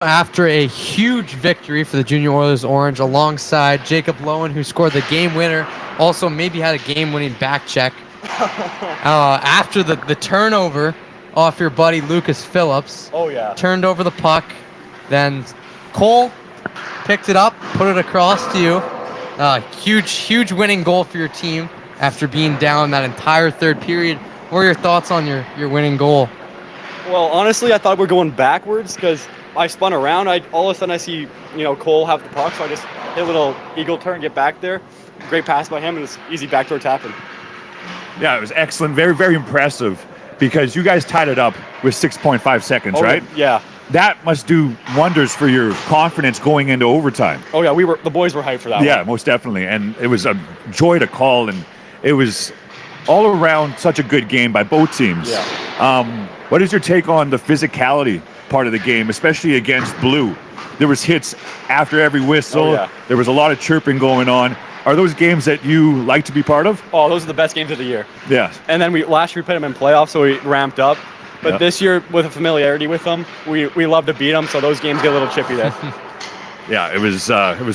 After a huge victory for the Junior Oilers Orange alongside Jacob Lowen, who scored the game winner, also maybe had a game-winning back check. After the turnover off your buddy Lucas Phillips. Oh, yeah. Turned over the puck. Then Cole picked it up, put it across to you. Huge winning goal for your team after being down that entire third period. What are your thoughts on your winning goal? Well, honestly, I thought we were going backwards because I spun around. All of a sudden I see, Cole have the puck, so I just hit a little eagle turn, get back there. Great pass by him, and it's easy backdoor tapping. Yeah, it was excellent. Very, very impressive because you guys tied it up with 6.5 seconds, right? Yeah. That must do wonders for your confidence going into overtime. Oh, yeah, the boys were hyped for that Yeah, one. most definitely. And it was a joy to call, and it was all around such a good game by both teams. Yeah. What is your take on the physicality part of the game, especially against Blue? There was hits after every whistle. Oh, yeah. There was a lot of chirping going on. Are those games that you like to be part of? Oh, those are the best games of the year. Yeah. And then last year we put them in playoffs, so we ramped up. But This year, with a familiarity with them, we love to beat them, so those games get a little chippy there. Yeah, it was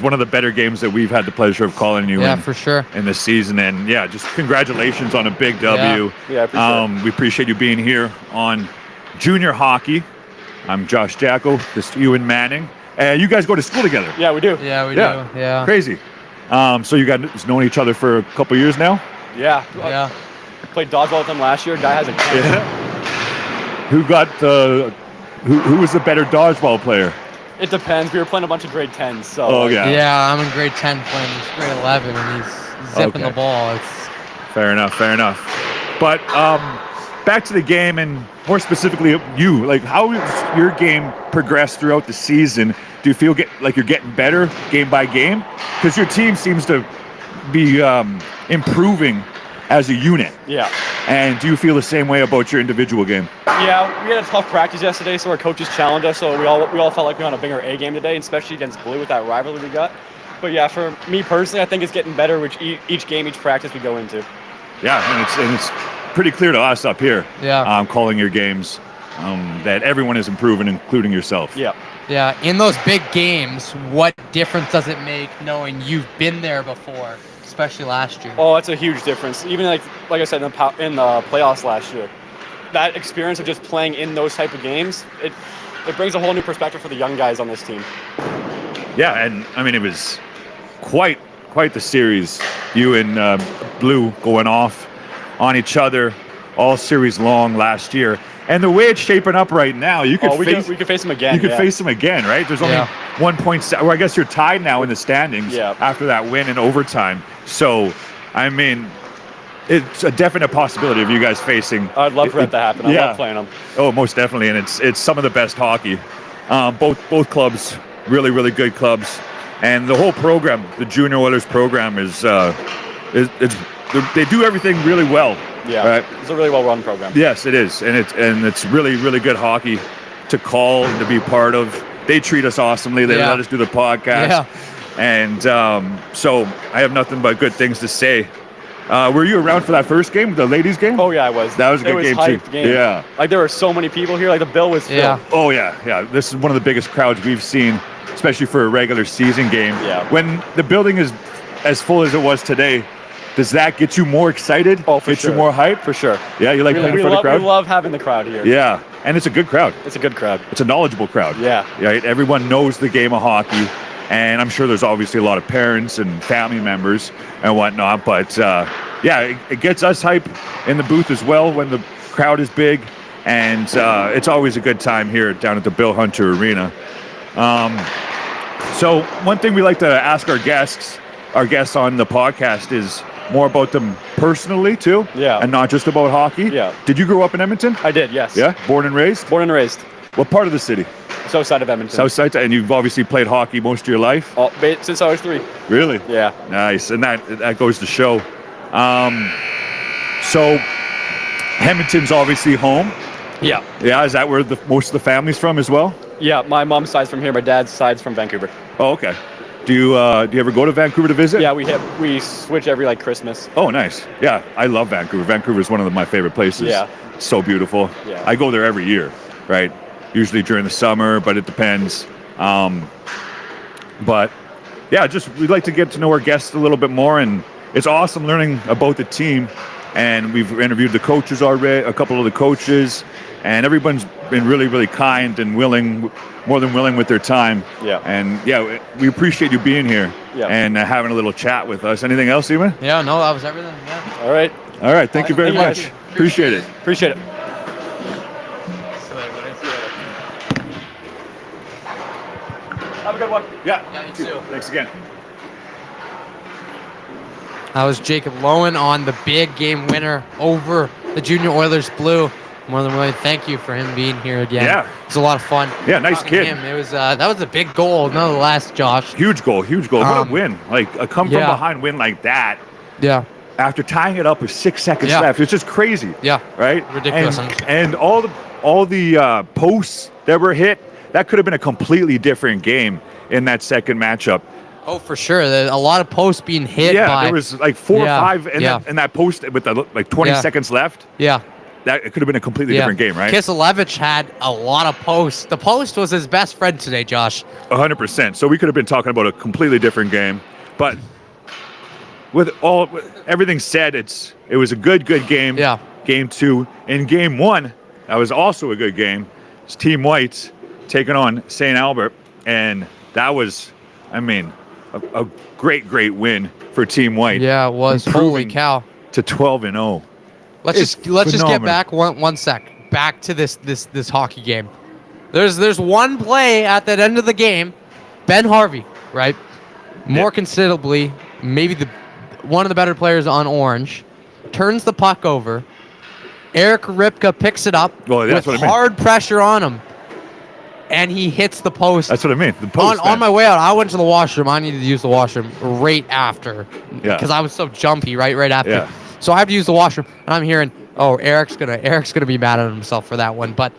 one of the better games that we've had the pleasure of calling you for sure. in this season. And yeah, just congratulations on a big W. Yeah, appreciate it. We appreciate you being here on Junior Hockey. I'm Josh Jacko, this is Ewan Manning. And you guys go to school together. Yeah, we do. Yeah, we do. Yeah. Crazy. So you guys known each other for a couple years now? Yeah. Yeah. Played dodgeball with them last year. Guy has a 10. Yeah. Who was the better dodgeball player? It depends. We were playing a bunch of grade 10s. So Oh, yeah. Yeah, I'm in grade 10 playing grade 11, and he's zipping Okay. the ball. Fair enough. But back to the game, and more specifically you, like, how has your game progressed throughout the season? Do you feel like you're getting better game by game? Because your team seems to be improving as a unit. Yeah. And do you feel the same way about your individual game? Yeah, we had a tough practice yesterday, so our coaches challenged us. So we all felt like we were on a bigger A game today, especially against Blue with that rivalry we got. But yeah, for me personally, I think it's getting better with each game, each practice we go into. Yeah, and it's pretty clear to us up here. Yeah. Calling your games, that everyone is improving, including yourself. Yeah. Yeah, in those big games, what difference does it make knowing you've been there before, especially last year? Oh, it's a huge difference. Even like I said in the playoffs last year, that experience of just playing in those type of games, it brings a whole new perspective for the young guys on this team. Yeah, and I mean, it was quite the series. You and Blue going off on each other all series long last year. And the way it's shaping up right now, you could we could face them again. You could face them again, right? There's only 1 point. Well, I guess you're tied now in the standings after that win in overtime. So, I mean, it's a definite possibility of you guys facing. I'd love for that to happen. I love playing them. Oh, most definitely, and it's some of the best hockey. Both clubs, really good clubs, and the whole program, the Junior Oilers program, they do everything really well. Yeah, right? It's a really well-run program. Yes, it is, and it's really good hockey to call and to be part of. They treat us awesomely. They let us do the podcast, and so I have nothing but good things to say. Were you around for that first game, the ladies' game? Oh yeah, I was. That was a good game too. Yeah, like there were so many people here. Like the bill was filled. Yeah. Oh yeah. This is one of the biggest crowds we've seen, especially for a regular season game. Yeah. When the building is as full as it was today, does that get you more excited? Oh, for get sure. you more hype? For sure. Yeah, you like playing for the crowd? We love having the crowd here. Yeah, and it's a good crowd. It's a good crowd. It's a knowledgeable crowd. Yeah. Right? Everyone knows the game of hockey, and I'm sure there's obviously a lot of parents and family members and whatnot, but it gets us hype in the booth as well when the crowd is big, and it's always a good time here down at the Bill Hunter Arena. So one thing we like to ask our guests on the podcast is more about them personally too, and not just about hockey. Yeah. Did you grow up in Edmonton? I did, yes. Yeah, born and raised? Born and raised. What part of the city? South side of Edmonton. South side, and you've obviously played hockey most of your life? Since I was 3. Really? Yeah. Nice, and that goes to show. So, Edmonton's obviously home. Yeah. Yeah, is that where most of the family's from as well? Yeah, my mom's side's from here. My dad's side's from Vancouver. Oh, okay. Do you ever go to Vancouver to visit? Yeah, we switch every Christmas. Oh, nice. Yeah, I love Vancouver. Vancouver is one of my favorite places. Yeah. It's so beautiful. Yeah. I go there every year, right? usually during the summer, but it depends. But yeah, we'd like to get to know our guests a little bit more, and it's awesome learning about the team. And we've interviewed the coaches already, a couple of the coaches, and everyone's been really, really kind and willing, more than willing with their time. Yeah. And yeah, we appreciate you being here and having a little chat with us. Anything else, Eamon? Yeah, no, that was everything. Yeah. All right. All right. Thank you very Thank you, much. guys. Appreciate it. Appreciate it. Have a good one. Yeah. Yeah, you too. Thanks again. That was Jacob Lowen on the big game winner over the Junior Oilers Blue. More than willing, thank you for him being here again. Yeah. It was a lot of fun. Yeah, nice Talking to kid. him. It was that was a big goal, nonetheless, Josh. Huge goal. What a win. Like a come from Yeah. behind win like that Yeah. after tying it up with 6 seconds Yeah. left. It's just crazy. Yeah. Right? Ridiculous. And all the posts that were hit, that could have been a completely different game in that second matchup. Oh, for sure. A lot of posts being hit Yeah, by. there was like 4 Yeah, or 5 yeah. in that post with the, like 20 Yeah. seconds left. Yeah. That it could have been a completely different game, right? Kiselevich had a lot of posts. The post was his best friend today, Josh. 100%. So we could have been talking about a completely different game, but with everything said, it was a good game. Yeah. Game 2. In game 1, that was also a good game. It's Team White taking on St. Albert, and that was, I mean, a great win for Team White. Yeah, it was. Holy Improving cow. to 12-0. Let's It's just get phenomenal. back one sec. Back to this hockey game. There's one play at that end of the game. Ben Harvey, right? More considerably, maybe one of the better players on Orange, turns the puck over. Eric Ripka picks it up Well, that's with what I mean. hard pressure on him, and he hits the post. That's what I mean. The post. On my way out, I went to the washroom. I needed to use the washroom right after, Yeah. because I was so jumpy right after. Yeah. So I have to use the washroom, and I'm hearing, oh, Eric's gonna be mad at himself for that one. But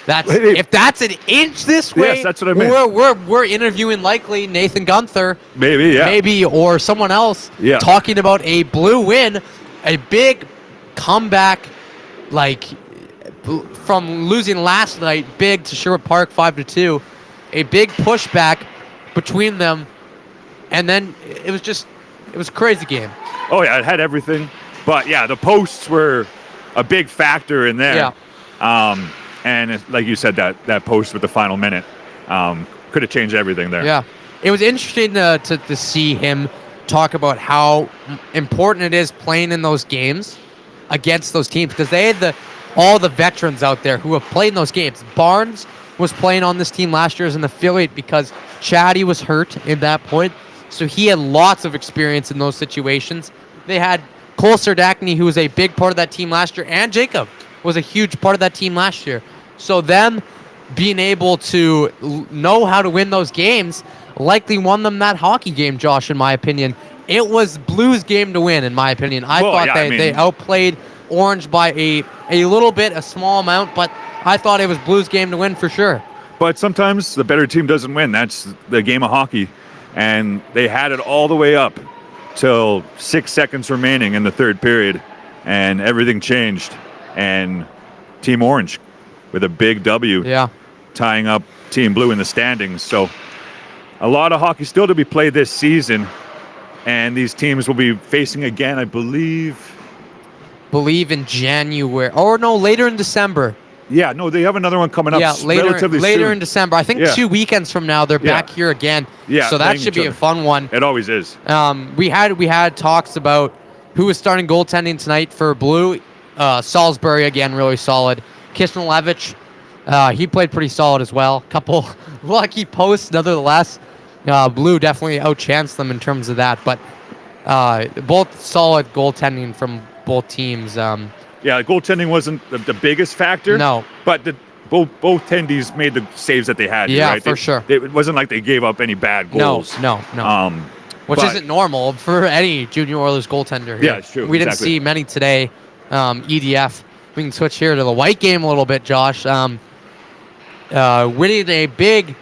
if that's an inch this way, Yes, that's what I meant. we're interviewing likely Nathan Gunther, maybe, or someone else, Yeah. talking about a blue win, a big comeback, like from losing last night, big to Sherwood Park 5-2, a big pushback between them, and then it was a crazy game. Oh yeah, it had everything. But yeah, the posts were a big factor in there. Yeah. And like you said, that post with the final minute could have changed everything there. Yeah. It was interesting to see him talk about how important it is playing in those games against those teams, because they had all the veterans out there who have played in those games. Barnes was playing on this team last year as an affiliate because Chatty was hurt in that point. So he had lots of experience in those situations. They had Cole Serdachny, who was a big part of that team last year, and Jacob was a huge part of that team last year. So them being able to know how to win those games likely won them that hockey game, Josh, in my opinion. It was Blues' game to win, in my opinion. I thought they outplayed Orange by a little bit, a small amount, but I thought it was Blues' game to win for sure. But sometimes the better team doesn't win. That's the game of hockey. And they had it all the way up till 6 seconds remaining in the third period, and everything changed. And Team Orange with a big W, tying up Team Blue in the standings. So a lot of hockey still to be played this season, and these teams will be facing again, I believe in January, or no, later in December. Yeah, no, they have another one coming up. Yeah, relatively later soon. in December. I think 2 weekends from now they're back here again. Yeah, so that playing should each be a other. fun one. It always is. We had talks about who was starting goaltending tonight for Blue. Salisbury again, really solid. Kiselevich, he played pretty solid as well. Couple lucky posts, nonetheless. Blue definitely outchanced them in terms of that, but both solid goaltending from both teams. Yeah, goaltending wasn't the biggest factor. No. But both tendies made the saves that they had. Yeah, right? for sure. It wasn't like they gave up any bad goals. No. Which but- isn't normal for any Junior Oilers goaltender here. Yeah, it's true. We didn't Exactly. see many today. EDF. We can switch here to the White game a little bit, Josh. Winning a big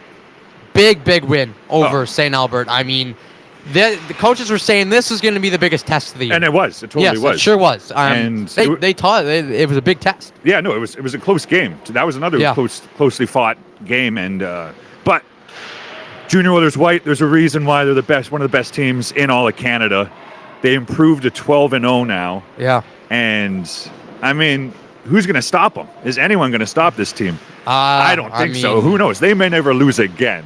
win over St. Albert. I mean, The coaches were saying this was going to be the biggest test of the year. And it was. It totally yes, was. it sure was. And they taught it was a big test. Yeah, no, it was a close game. That was another closely fought game. And but Junior Oilers White, there's a reason why they're one of the best teams in all of Canada. They improved to 12-0 now. Yeah. And I mean, who's going to stop them? Is anyone going to stop this team? I don't think so. Who knows? They may never lose again.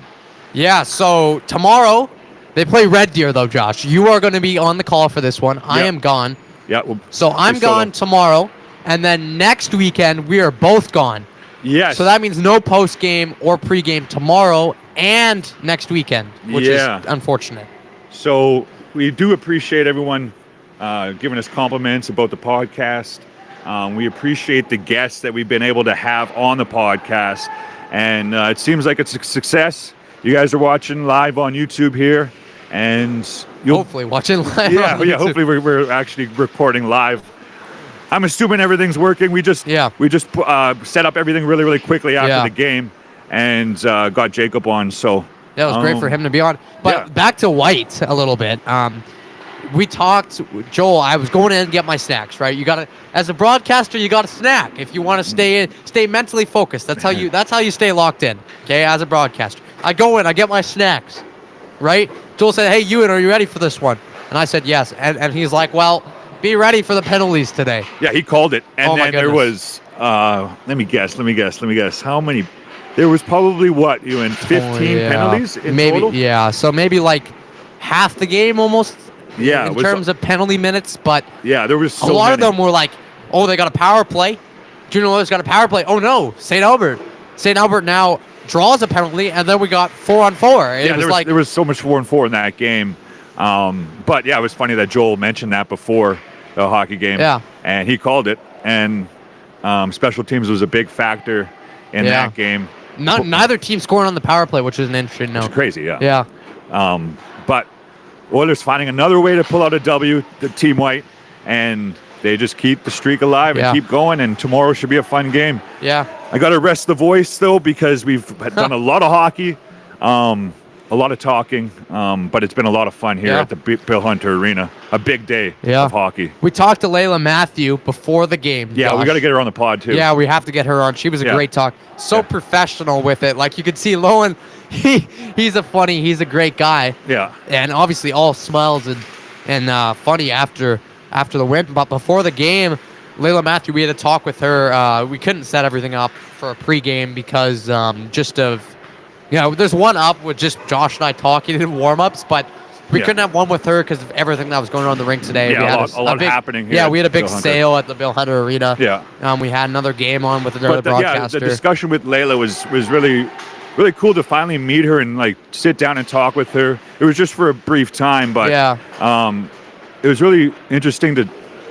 Yeah. So tomorrow. They play Red Deer, though, Josh. You are going to be on the call for this one. I am gone. Yeah. Well, so I'm gone tomorrow, and then next weekend we are both gone. Yes. So that means no post-game or pre-game tomorrow and next weekend, which is unfortunate. So we do appreciate everyone giving us compliments about the podcast. We appreciate the guests that we've been able to have on the podcast, and it seems like it's a success. You guys are watching live on YouTube here. And you'll hopefully watching live. Yeah. Hopefully we're actually recording live. I'm assuming everything's working. We just set up everything really, really quickly after the game, and got Jacob on. So that was great for him to be on. But back to White a little bit. We talked, Joel. I was going in and get my snacks. Right, you got to, as a broadcaster, you got to snack if you want to stay mentally focused. That's how you stay locked in. Okay, as a broadcaster, I go in, I get my snacks. Right. Joel said, "Hey, Ewan, are you ready for this one?" And I said, "Yes." And he's like, "Well, be ready for the penalties today." Yeah, he called it. And then there was, let me guess. How many? There was probably what, Ewan, 15 penalties in total? Yeah, so maybe like half the game almost in terms of penalty minutes. But yeah, there was so a lot of them were like, oh, they got a power play. Junior Oilers got a power play. Oh, no, St. Albert. St. Albert now draws a penalty, and then we got 4-on-4. There was so much 4-on-4 in that game. But yeah, it was funny that Joel mentioned that before the hockey game. Yeah. And he called it. And special teams was a big factor in that game. Neither team scoring on the power play, which is an interesting note. It's crazy, yeah. Yeah. But Oilers finding another way to pull out a W, the Team White, and they just keep the streak alive and keep going, and tomorrow should be a fun game. Yeah. I got to rest the voice, though, because we've done a lot of hockey, a lot of talking, but it's been a lot of fun here at the Bill Hunter Arena. A big day of hockey. We talked to Layla Matthew before the game. Yeah, Josh. we got to get her on the pod, too. Yeah, we have to get her on. She was a great talk. So professional with it. Like, you could see Lowen, he's a great guy. Yeah. And obviously all smiles and funny after the win. But before the game, Layla Matthew, we had to talk with her. We couldn't set everything up for a pregame because there's one up with just Josh and I talking in warm-ups, but we couldn't have one with her because of everything that was going on in the rink today. Yeah, we had a lot happening here. Yeah, we had a big sale at the Bill Hunter Arena. Yeah. We had another game on with another broadcaster. The discussion with Layla was really, really cool to finally meet her and like sit down and talk with her. It was just for a brief time, but it was really interesting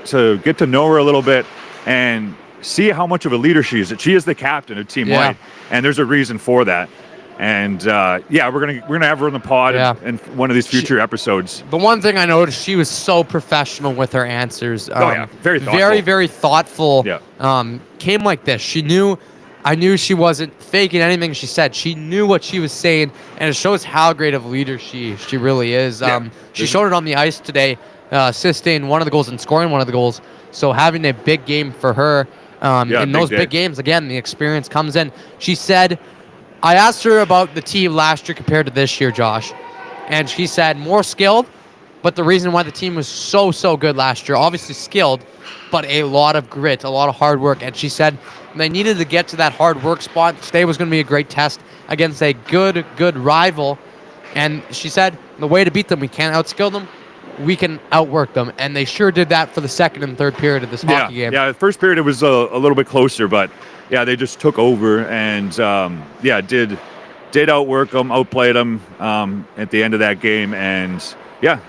to get to know her a little bit and see how much of a leader she is. That she is the captain of Team White, and there's a reason for that. And we're gonna have her on the pod in one of these future episodes. The one thing I noticed, she was so professional with her answers. Very thoughtful. Very, very thoughtful. Yeah. Came like this. I knew she wasn't faking anything she said. She knew what she was saying, and it shows how great of a leader she really is. She showed it on the ice today, assisting one of the goals and scoring one of the goals. So having a big game for her in those big games, again, the experience comes in. She said, I asked her about the team last year compared to this year, Josh, and she said more skilled, but the reason why the team was so good last year, obviously skilled, but a lot of grit, a lot of hard work, and she said they needed to get to that hard work spot. Today was going to be a great test against a good rival, and she said the way to beat them, we can't outskill them, we can outwork them, and they sure did that for the second and third period of this hockey game. Yeah, the first period it was a little bit closer, but they just took over and did outwork them, outplayed them at the end of that game, and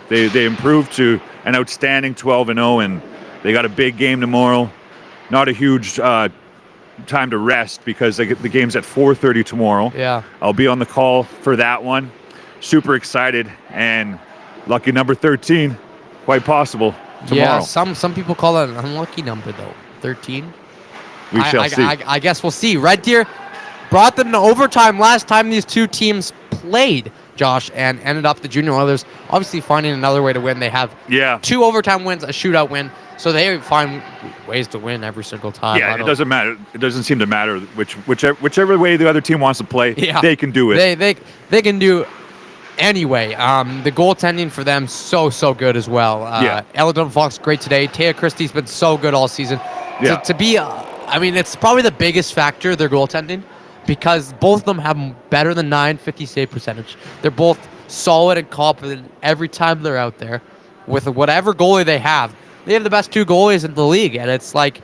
they improved to an outstanding 12-0, and they got a big game tomorrow. Not a huge time to rest because the game's at 4:30 tomorrow. Yeah, I'll be on the call for that one. Super excited, and lucky number 13, quite possible tomorrow. Yeah, some people call it an unlucky number though. 13. We shall see. I guess we'll see. Red Deer brought them to overtime last time these two teams played. Josh, and ended up the Junior Oilers obviously finding another way to win. They have Yeah. 2 overtime wins, a shootout win, so they find ways to win every single time. Yeah, it doesn't matter. It doesn't seem to matter whichever way the other team wants to play. Yeah. They can do it. They can do anyway. The goaltending for them so good as well. Yeah. Eldon Fox great today. Taya Christie's been so good all season. Yeah. To be, I mean, it's probably the biggest factor, their goaltending, because both of them have better than .950 save percentage. They're both solid and competent every time they're out there with whatever goalie they have. They have the best 2 goalies in the league, and it's like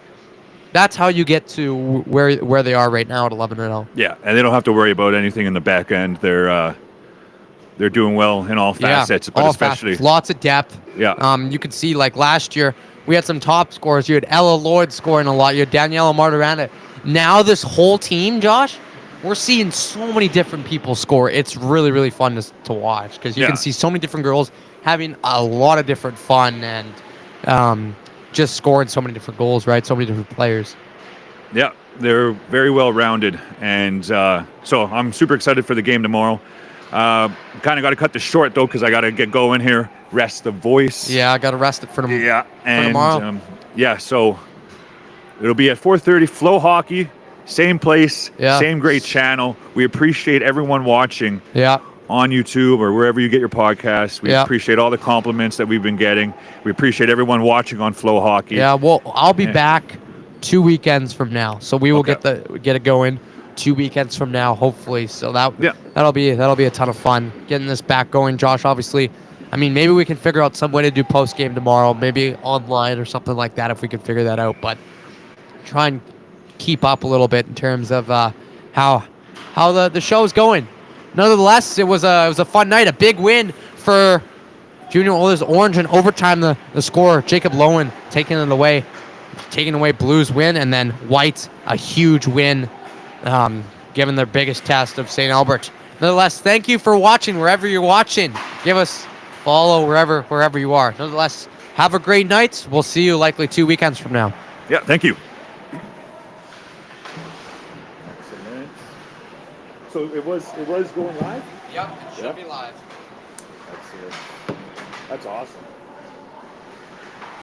that's how you get to where they are right now at 11-0. Yeah, and they don't have to worry about anything in the back end. They're doing well in all facets, but all especially facets. Lots of depth. Yeah. You could see like last year we had some top scorers. You had Ella Lloyd scoring a lot. You had Daniela Martirana. Now this whole team, Josh, we're seeing so many different people score. It's really fun to watch because you can see so many different girls having a lot of different fun and just scoring so many different goals, right? So many different players. Yeah, they're very well rounded, and so I'm super excited for the game tomorrow. Kind of got to cut this short though because I got to get going here, rest the voice. Yeah, I got to rest it for tomorrow. Yeah, and tomorrow. So it'll be at 4:30. Flow Hockey, same place, same great channel. We appreciate everyone watching. Yeah. On YouTube or wherever you get your podcasts. We appreciate all the compliments that we've been getting. We appreciate everyone watching on Flow Hockey. Yeah, well, I'll be back 2 weekends from now, so we will get it going 2 weekends from now, hopefully. So that'll be a ton of fun getting this back going. Josh, obviously, I mean, maybe we can figure out some way to do post game tomorrow, maybe online or something like that if we can figure that out. But try and keep up a little bit in terms of how the show's going. Nonetheless, it was a fun night, a big win for Junior Oilers Orange in overtime. The scorer, Jacob Lowen, taking away Blues win, and then White, a huge win, given their biggest test of St. Albert. Nonetheless, thank you for watching wherever you're watching. Give us follow wherever you are. Nonetheless, have a great night. We'll see you likely 2 weekends from now. Yeah, thank you. So it was going live? Yep, it should be live. That's awesome.